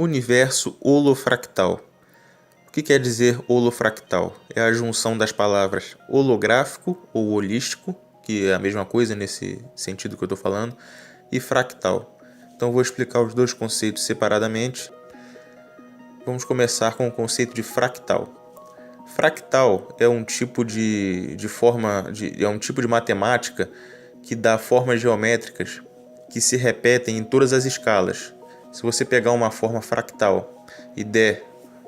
Universo holofractal. O que quer dizer holofractal? É a junção das palavras holográfico ou holístico, que é a mesma coisa nesse sentido que eu estou falando, e fractal. Então vou explicar os dois conceitos separadamente. Vamos começar com o conceito de fractal. Fractal é um tipo é um tipo de matemática que dá formas geométricas que se repetem em todas as escalas. Se você pegar uma forma fractal e der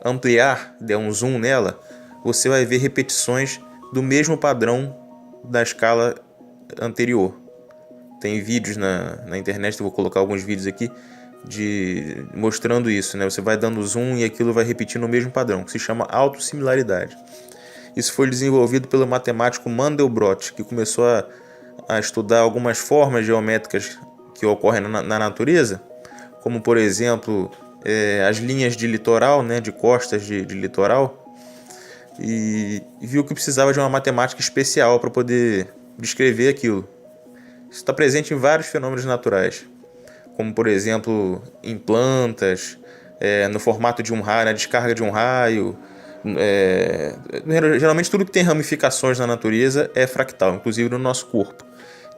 um zoom nela, você vai ver repetições do mesmo padrão da escala anterior. Tem vídeos na internet, eu vou colocar alguns vídeos aqui, mostrando isso, né? Você vai dando zoom e aquilo vai repetindo o mesmo padrão, que se chama autossimilaridade. Isso foi desenvolvido pelo matemático Mandelbrot, que começou a estudar algumas formas geométricas que ocorrem na natureza, como por exemplo as linhas de litoral, né, de costas de litoral, e viu que precisava de uma matemática especial para poder descrever aquilo. Isso está presente em vários fenômenos naturais, como por exemplo em plantas, no formato de um raio, na descarga de um raio. Geralmente tudo que tem ramificações na natureza é fractal, inclusive no nosso corpo.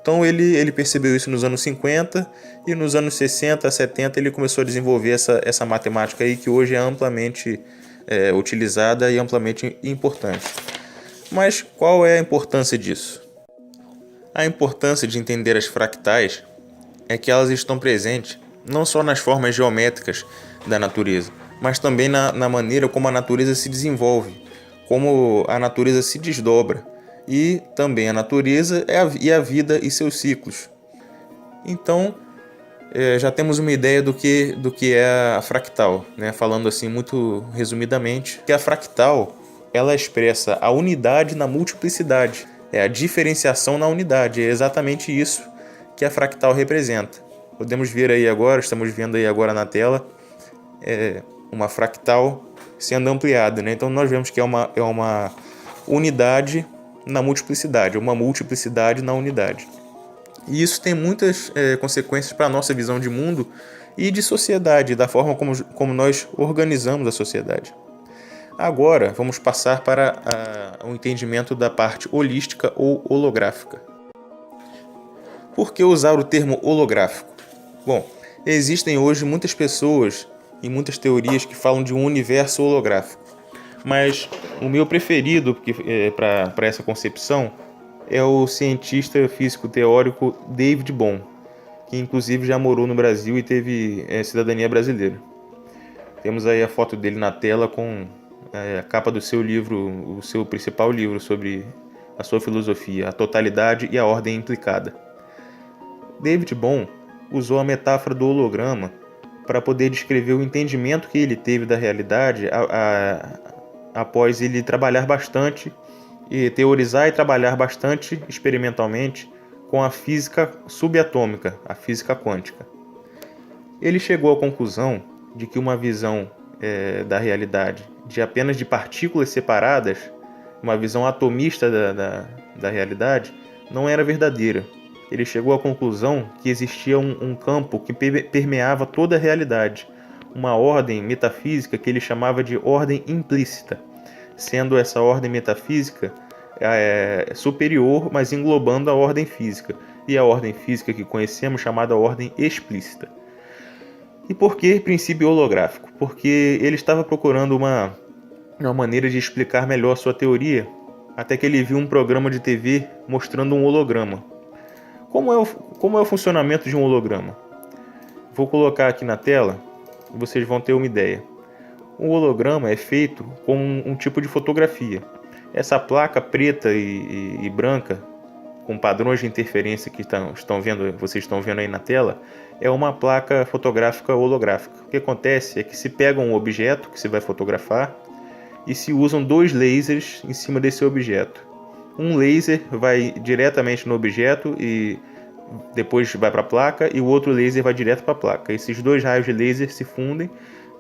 Então ele percebeu isso nos anos 50 e nos anos 60, 70 ele começou a desenvolver essa matemática aí, que hoje é amplamente utilizada e amplamente importante. Mas qual é a importância disso? A importância de entender as fractais é que elas estão presentes não só nas formas geométricas da natureza, mas também na maneira como a natureza se desenvolve, como a natureza se desdobra, e também a natureza e a vida e seus ciclos. Então, já temos uma ideia do que é a fractal, né? Falando assim muito resumidamente, que a fractal ela expressa a unidade na multiplicidade, é a diferenciação na unidade, é exatamente isso que a fractal representa. Podemos ver aí agora, estamos vendo aí agora na tela, uma fractal sendo ampliada, né? Então nós vemos que é uma unidade na multiplicidade, uma multiplicidade na unidade. E isso tem muitas consequências para a nossa visão de mundo e de sociedade, da forma como nós organizamos a sociedade. Agora vamos passar para o entendimento da parte holística ou holográfica. Por que usar o termo holográfico? Bom, existem hoje muitas pessoas e muitas teorias que falam de um universo holográfico. Mas o meu preferido para essa concepção é o cientista físico teórico David Bohm, que inclusive já morou no Brasil e teve cidadania brasileira. Temos aí a foto dele na tela com a capa do seu livro, o seu principal livro sobre a sua filosofia, A Totalidade e a Ordem Implicada. David Bohm usou a metáfora do holograma para poder descrever o entendimento que ele teve da realidade após ele trabalhar bastante e teorizar e trabalhar bastante experimentalmente com a física subatômica, a física quântica. Ele chegou à conclusão de que uma visão da realidade de apenas de partículas separadas, uma visão atomista da realidade, não era verdadeira. Ele chegou à conclusão que existia um campo que permeava toda a realidade, uma ordem metafísica que ele chamava de ordem implícita, sendo essa ordem metafísica superior, mas englobando a ordem física, e a ordem física que conhecemos chamada ordem explícita. E por que princípio holográfico? Porque ele estava procurando uma maneira de explicar melhor sua teoria, até que ele viu um programa de TV mostrando um holograma. Como é o funcionamento de um holograma? Vou colocar aqui na tela e vocês vão ter uma ideia. O holograma é feito com um tipo de fotografia. Essa placa preta e branca, com padrões de interferência que vocês estão vendo aí na tela, é uma placa fotográfica holográfica. O que acontece é que se pega um objeto que se vai fotografar e se usam dois lasers em cima desse objeto. Um laser vai diretamente no objeto e depois vai para a placa, e o outro laser vai direto para a placa. Esses dois raios de laser se fundem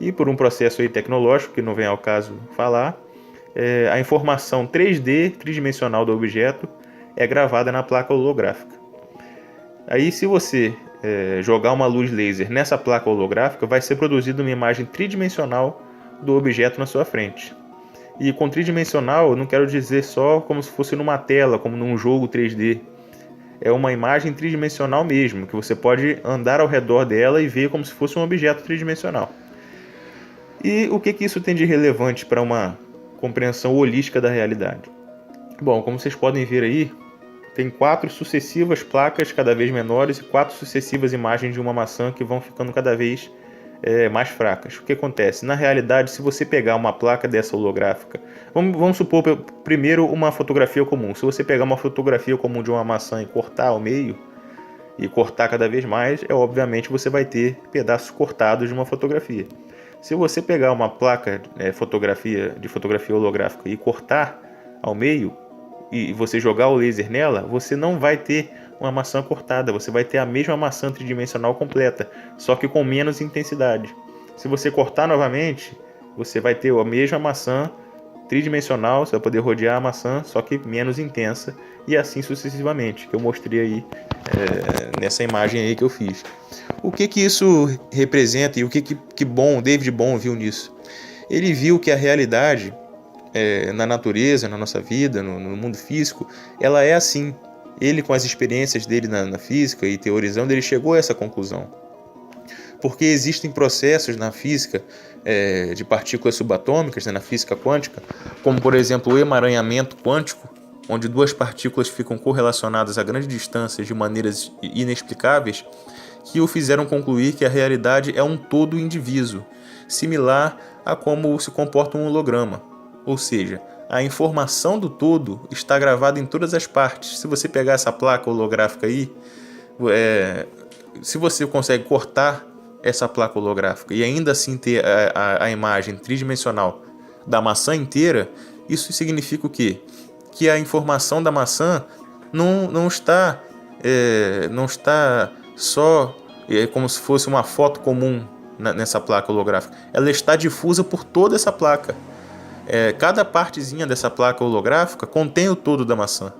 e, por um processo aí tecnológico que não vem ao caso falar, a informação 3D, tridimensional do objeto, é gravada na placa holográfica. Aí, se você jogar uma luz laser nessa placa holográfica, vai ser produzida uma imagem tridimensional do objeto na sua frente. E com tridimensional, eu não quero dizer só como se fosse numa tela, como num jogo 3D. É uma imagem tridimensional mesmo, que você pode andar ao redor dela e ver como se fosse um objeto tridimensional. E o que isso tem de relevante para uma compreensão holística da realidade? Bom, como vocês podem ver aí, tem 4 sucessivas placas cada vez menores e 4 sucessivas imagens de uma maçã que vão ficando cada vez mais fracas. O que acontece? Na realidade, se você pegar uma placa dessa holográfica, vamos supor primeiro uma fotografia comum. Se você pegar uma fotografia comum de uma maçã e cortar ao meio, e cortar cada vez mais, obviamente você vai ter pedaços cortados de uma fotografia. Se você pegar uma placa de fotografia holográfica e cortar ao meio, e você jogar o laser nela, você não vai ter uma maçã cortada, você vai ter a mesma maçã tridimensional completa, só que com menos intensidade. Se você cortar novamente, você vai ter a mesma maçã tridimensional, você vai poder rodear a maçã, só que menos intensa, e assim sucessivamente, que eu mostrei aí nessa imagem aí que eu fiz. O que isso representa e o que David Bohm viu nisso? Ele viu que a realidade na natureza, na nossa vida, no mundo físico, ela é assim. Ele, com as experiências dele na física e teorizando, ele chegou a essa conclusão. Porque existem processos na física de partículas subatômicas, na física quântica, como, por exemplo, o emaranhamento quântico, onde 2 partículas ficam correlacionadas a grandes distâncias de maneiras inexplicáveis, que o fizeram concluir que a realidade é um todo indiviso, similar a como se comporta um holograma. Ou seja, a informação do todo está gravada em todas as partes. Se você pegar essa placa holográfica aí, se você consegue cortar essa placa holográfica e ainda assim ter a imagem tridimensional da maçã inteira, isso significa o quê? Que a informação da maçã não está só como se fosse uma foto comum nessa placa holográfica. Ela está difusa por toda essa placa. Cada partezinha dessa placa holográfica contém o todo da maçã.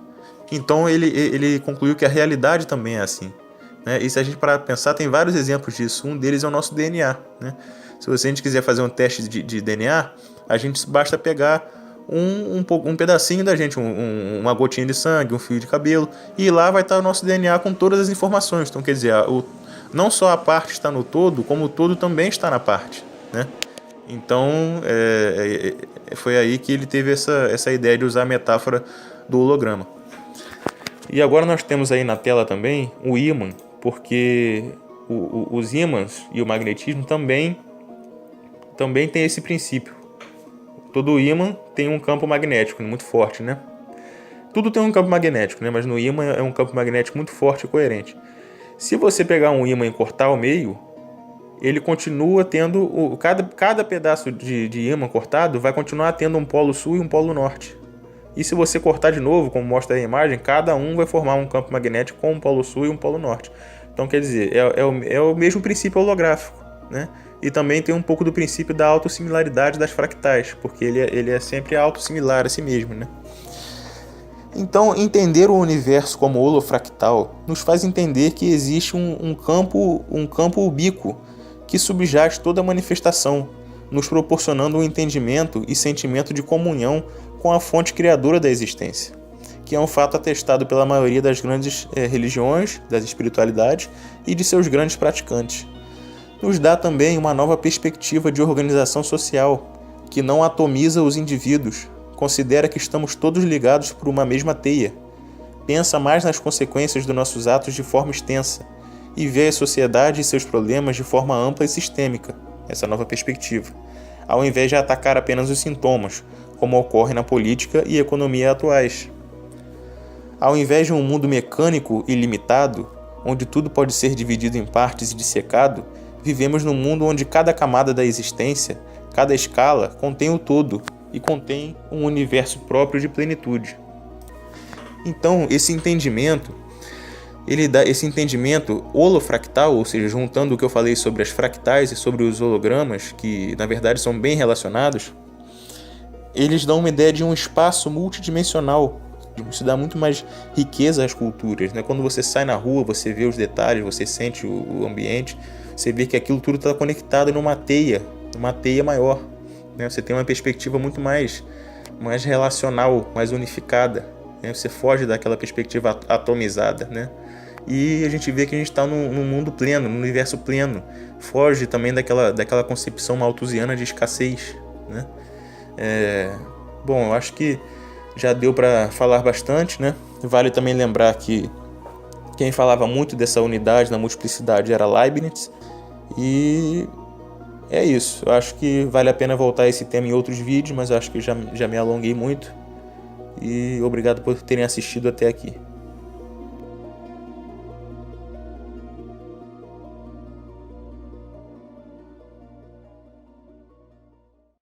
Então ele concluiu que a realidade também é assim, né? E se a gente parar para pensar, tem vários exemplos disso. Um deles é o nosso DNA, né? Se a gente quiser fazer um teste de DNA, a gente basta pegar um pedacinho da gente, uma gotinha de sangue, um fio de cabelo, e lá vai estar o nosso DNA com todas as informações. Então, quer dizer, não só a parte está no todo, como o todo também está na parte, né? Então, foi aí que ele teve essa ideia de usar a metáfora do holograma. E agora nós temos aí na tela também o ímã, porque os ímãs e o magnetismo também tem esse princípio. Todo ímã tem um campo magnético muito forte, né? Tudo tem um campo magnético, né? Mas no ímã é um campo magnético muito forte e coerente. Se você pegar um ímã e cortar ao meio, ele continua tendo... Cada pedaço de ímã cortado vai continuar tendo um polo sul e um polo norte. E se você cortar de novo, como mostra a imagem, cada um vai formar um campo magnético com um polo sul e um polo norte. Então, quer dizer, é o mesmo princípio holográfico, né? E também tem um pouco do princípio da autossimilaridade das fractais, porque ele é sempre autossimilar a si mesmo, né? Então, entender o universo como holofractal nos faz entender que existe um campo ubíquo que subjaz toda a manifestação, nos proporcionando um entendimento e sentimento de comunhão com a fonte criadora da existência, que é um fato atestado pela maioria das grandes religiões, das espiritualidades e de seus grandes praticantes. Nos dá também uma nova perspectiva de organização social, que não atomiza os indivíduos, considera que estamos todos ligados por uma mesma teia, pensa mais nas consequências dos nossos atos de forma extensa e vê a sociedade e seus problemas de forma ampla e sistêmica, essa nova perspectiva, ao invés de atacar apenas os sintomas, como ocorre na política e economia atuais. Ao invés de um mundo mecânico e limitado, onde tudo pode ser dividido em partes e dissecado, vivemos num mundo onde cada camada da existência, cada escala, contém o todo e contém um universo próprio de plenitude. Então, esse entendimento holofractal, ou seja, juntando o que eu falei sobre as fractais e sobre os hologramas, que na verdade são bem relacionados, eles dão uma ideia de um espaço multidimensional Isso dá muito mais riqueza às culturas, né? Quando você sai na rua, você vê os detalhes, você sente o ambiente, você vê que aquilo tudo está conectado numa teia maior, né? Você tem uma perspectiva muito mais relacional, mais unificada, né? Você foge daquela perspectiva atomizada, né? E a gente vê que a gente está num mundo pleno, num universo pleno. Foge também daquela concepção malthusiana de escassez, né? Bom, eu acho que já deu para falar bastante, né? Vale também lembrar que quem falava muito dessa unidade, da multiplicidade, era Leibniz. E é isso. Eu acho que vale a pena voltar a esse tema em outros vídeos, mas eu acho que já me alonguei muito. E obrigado por terem assistido até aqui.